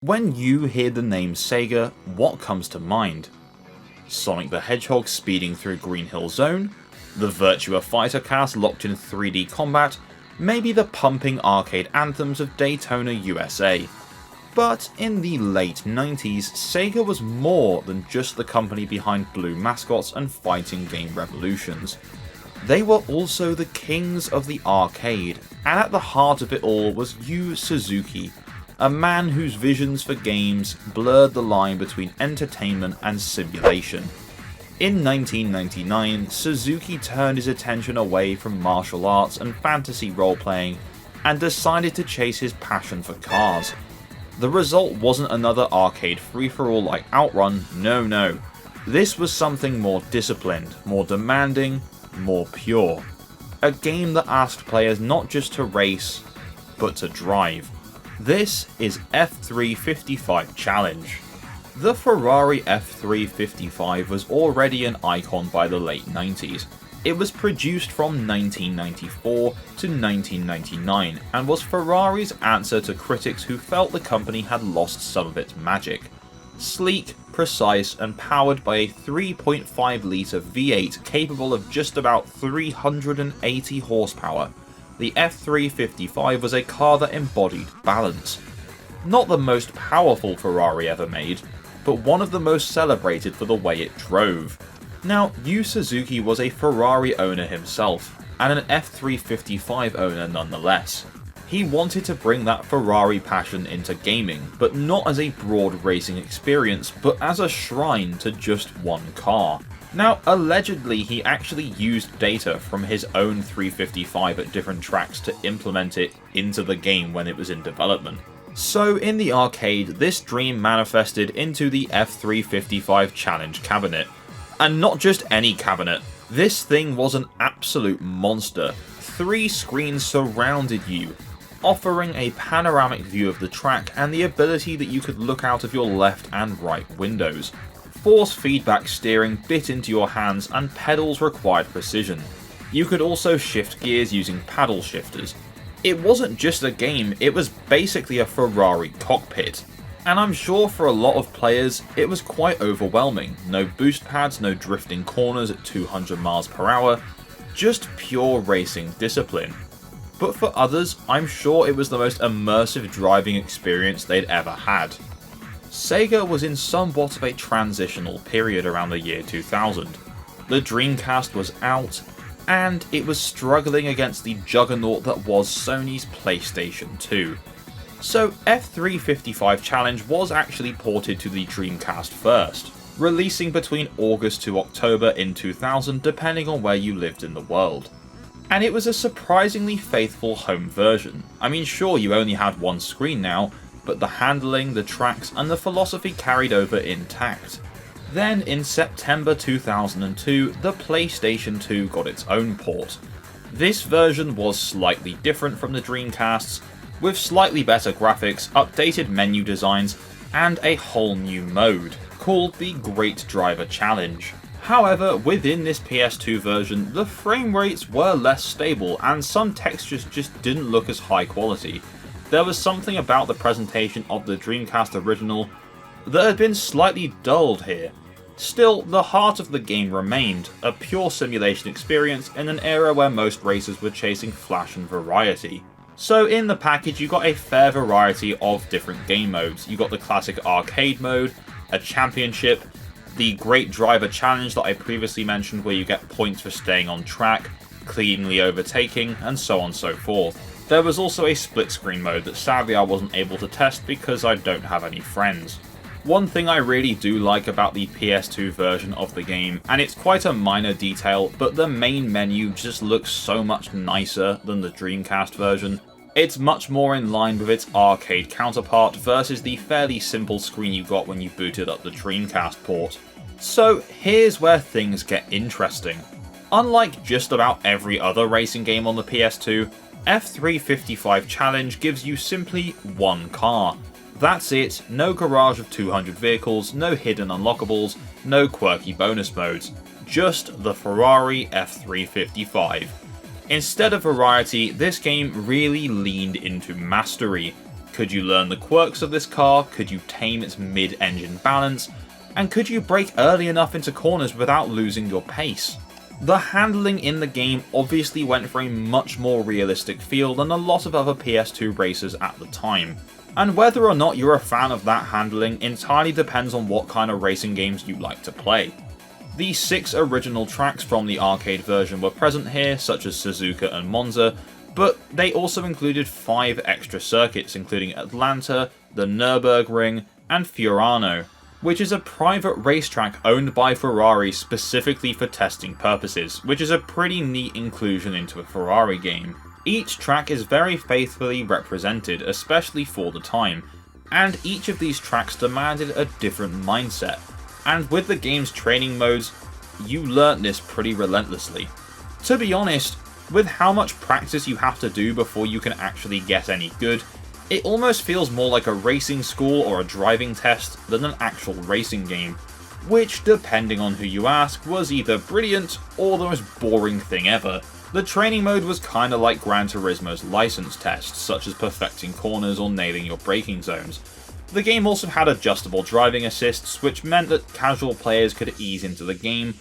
When you hear the name Sega, what comes to mind? Sonic the Hedgehog speeding through Green Hill Zone? The Virtua Fighter cast locked in 3D combat? Maybe the pumping arcade anthems of Daytona, USA? But in the late 90s, Sega was more than just the company behind blue mascots and fighting game revolutions. They were also the kings of the arcade, and at the heart of it all was Yu Suzuki, a man whose visions for games blurred the line between entertainment and simulation. In 1999, Suzuki turned his attention away from martial arts and fantasy role-playing and decided to chase his passion for cars. The result wasn't another arcade free-for-all like Outrun, no. This was something more disciplined, more demanding, more pure. A game that asked players not just to race, but to drive. This is F355 Challenge. The Ferrari F355 was already an icon by the late 90s. It was produced from 1994 to 1999 and was Ferrari's answer to critics who felt the company had lost some of its magic. Sleek, precise, and powered by a 3.5 litre V8 capable of just about 380 horsepower, the F355 was a car that embodied balance. Not the most powerful Ferrari ever made, but one of the most celebrated for the way it drove. Now, Yu Suzuki was a Ferrari owner himself, and an F355 owner nonetheless. He wanted to bring that Ferrari passion into gaming, but not as a broad racing experience, but as a shrine to just one car. Now, allegedly he actually used data from his own 355 at different tracks to implement it into the game when it was in development. So in the arcade, this dream manifested into the F355 Challenge cabinet. And not just any cabinet, this thing was an absolute monster. 3 screens surrounded you, offering a panoramic view of the track and the ability that you could look out of your left and right windows. Force feedback steering bit into your hands and pedals required precision. You could also shift gears using paddle shifters. It wasn't just a game, it was basically a Ferrari cockpit. And I'm sure for a lot of players, it was quite overwhelming. No boost pads, no drifting corners at 200 miles per hour, just pure racing discipline. But for others, I'm sure it was the most immersive driving experience they'd ever had. Sega was in somewhat of a transitional period around the year 2000. The Dreamcast was out, and it was struggling against the juggernaut that was Sony's PlayStation 2. So F355 Challenge was actually ported to the Dreamcast first, releasing between August to October in 2000 depending on where you lived in the world. And it was a surprisingly faithful home version. I mean, sure, you only had one screen now, but the handling, the tracks, and the philosophy carried over intact. Then in September 2002, the PlayStation 2 got its own port. This version was slightly different from the Dreamcast's, with slightly better graphics, updated menu designs, and a whole new mode, called the Great Driver Challenge. However, within this PS2 version, the frame rates were less stable and some textures just didn't look as high quality. There was something about the presentation of the Dreamcast original that had been slightly dulled here. Still, the heart of the game remained, a pure simulation experience in an era where most racers were chasing flash and variety. So in the package you got a fair variety of different game modes. You got the classic arcade mode, a championship, the Great Driver Challenge that I previously mentioned where you get points for staying on track, cleanly overtaking, and so on and so forth. There was also a split screen mode that sadly I wasn't able to test because I don't have any friends. One thing I really do like about the PS2 version of the game, and it's quite a minor detail, but the main menu just looks so much nicer than the Dreamcast version. It's much more in line with its arcade counterpart versus the fairly simple screen you got when you booted up the Dreamcast port. So here's where things get interesting. Unlike just about every other racing game on the PS2, F355 Challenge gives you simply one car. That's it, no garage of 200 vehicles, no hidden unlockables, no quirky bonus modes, just the Ferrari F355. Instead of variety, this game really leaned into mastery, Could you learn the quirks of this car? Could you tame its mid-engine balance? And could you brake early enough into corners without losing your pace? The handling in the game obviously went for a much more realistic feel than a lot of other PS2 racers at the time. And whether or not you're a fan of that handling entirely depends on what kind of racing games you like to play. The 6 original tracks from the arcade version were present here, such as Suzuka and Monza, but they also included 5 extra circuits, including Atlanta, the Nürburgring, and Fiorano, which is a private racetrack owned by Ferrari specifically for testing purposes, which is a pretty neat inclusion into a Ferrari game. Each track is very faithfully represented, especially for the time, and each of these tracks demanded a different mindset, and with the game's training modes, you learnt this pretty relentlessly. To be honest, with how much practice you have to do before you can actually get any good, it almost feels more like a racing school or a driving test than an actual racing game, which, depending on who you ask, was either brilliant or the most boring thing ever. The training mode was kinda like Gran Turismo's license tests, such as perfecting corners or nailing your braking zones. The game also had adjustable driving assists, which meant that casual players could ease into the game,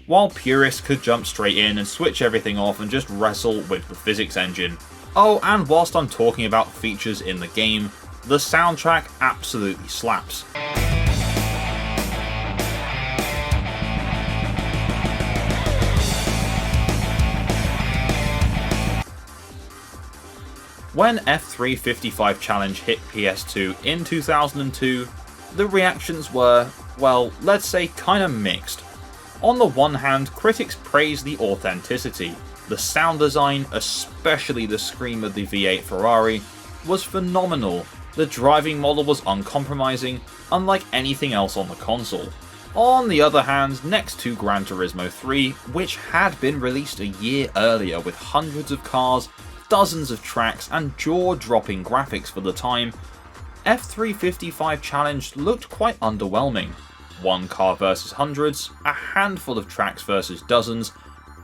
while purists could jump straight in and switch everything off and just wrestle with the physics engine. Oh, and whilst I'm talking about features in the game, the soundtrack absolutely slaps. When F355 Challenge hit PS2 in 2002, the reactions were, well, let's say kinda mixed. On the one hand, critics praised the authenticity. The sound design, especially the scream of the V8 Ferrari, was phenomenal. The driving model was uncompromising, unlike anything else on the console. On the other hand, next to Gran Turismo 3, which had been released a year earlier with hundreds of cars, dozens of tracks, and jaw-dropping graphics for the time, F355 Challenge looked quite underwhelming. One car versus hundreds, a handful of tracks versus dozens,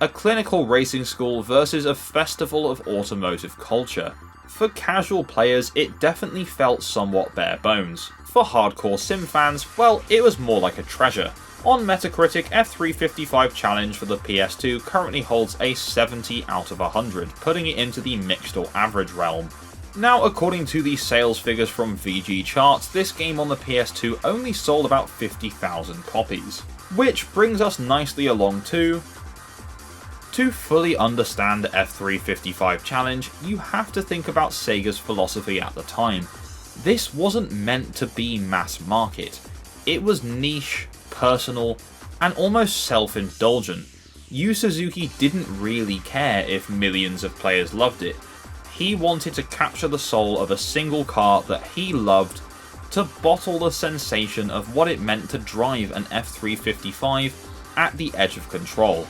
a clinical racing school versus a festival of automotive culture. For casual players, it definitely felt somewhat bare bones. For hardcore sim fans, well, it was more like a treasure. On Metacritic, F355 Challenge for the PS2 currently holds a 70 out of 100, putting it into the mixed or average realm. Now, according to the sales figures from VG Charts, this game on the PS2 only sold about 50,000 copies. Which brings us nicely along to fully understand F355 Challenge, you have to think about Sega's philosophy at the time. This wasn't meant to be mass market. It was niche, personal, and almost self-indulgent. Yu Suzuki didn't really care if millions of players loved it. He wanted to capture the soul of a single car that he loved, to bottle the sensation of what it meant to drive an F355 at the edge of control.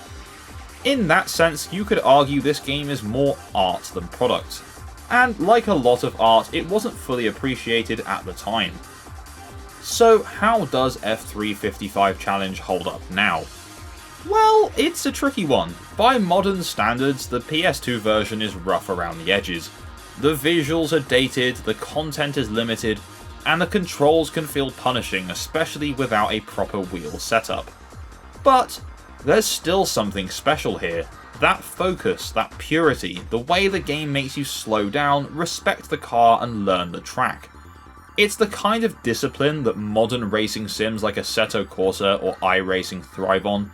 In that sense, you could argue this game is more art than product. And like a lot of art, it wasn't fully appreciated at the time. So how does F355 Challenge hold up now? Well, it's a tricky one. By modern standards, the PS2 version is rough around the edges. The visuals are dated, the content is limited, and the controls can feel punishing, especially without a proper wheel setup. But there's still something special here. That focus, that purity, the way the game makes you slow down, respect the car, and learn the track. It's the kind of discipline that modern racing sims like Assetto Corsa or iRacing thrive on,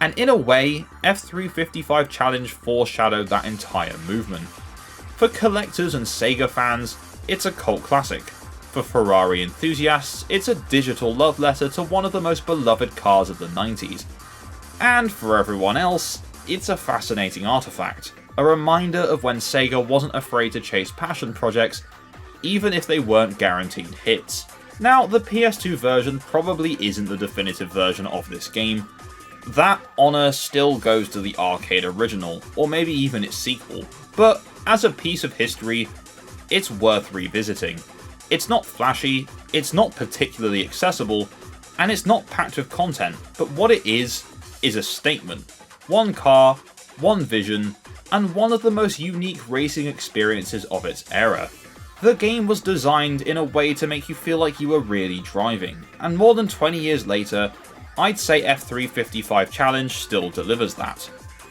and in a way, F355 Challenge foreshadowed that entire movement. For collectors and Sega fans, it's a cult classic. For Ferrari enthusiasts, it's a digital love letter to one of the most beloved cars of the 90s. And for everyone else, it's a fascinating artifact, a reminder of when Sega wasn't afraid to chase passion projects, even if they weren't guaranteed hits. Now, the PS2 version probably isn't the definitive version of this game. That honour still goes to the arcade original, or maybe even its sequel, but as a piece of history, it's worth revisiting. It's not flashy, it's not particularly accessible, and it's not packed with content, but what it is a statement. One car, one vision, and one of the most unique racing experiences of its era. The game was designed in a way to make you feel like you were really driving, and more than 20 years later, I'd say F355 Challenge still delivers that,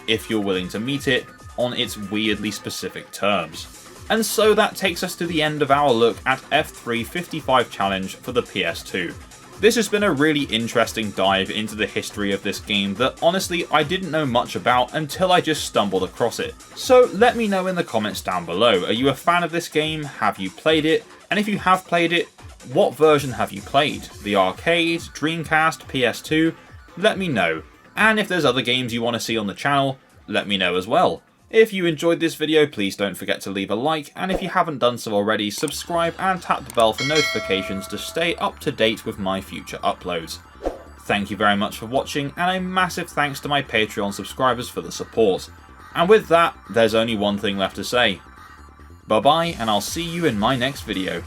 if you're willing to meet it on its weirdly specific terms. And so that takes us to the end of our look at F355 Challenge for the PS2. This has been a really interesting dive into the history of this game that honestly I didn't know much about until I just stumbled across it. So let me know in the comments down below, are you a fan of this game, have you played it, and if you have played it, what version have you played? The arcade, Dreamcast, PS2? Let me know. And if there's other games you want to see on the channel, let me know as well. If you enjoyed this video, please don't forget to leave a like, and if you haven't done so already, subscribe and tap the bell for notifications to stay up to date with my future uploads. Thank you very much for watching, and a massive thanks to my Patreon subscribers for the support. And with that, there's only one thing left to say. Bye bye, and I'll see you in my next video.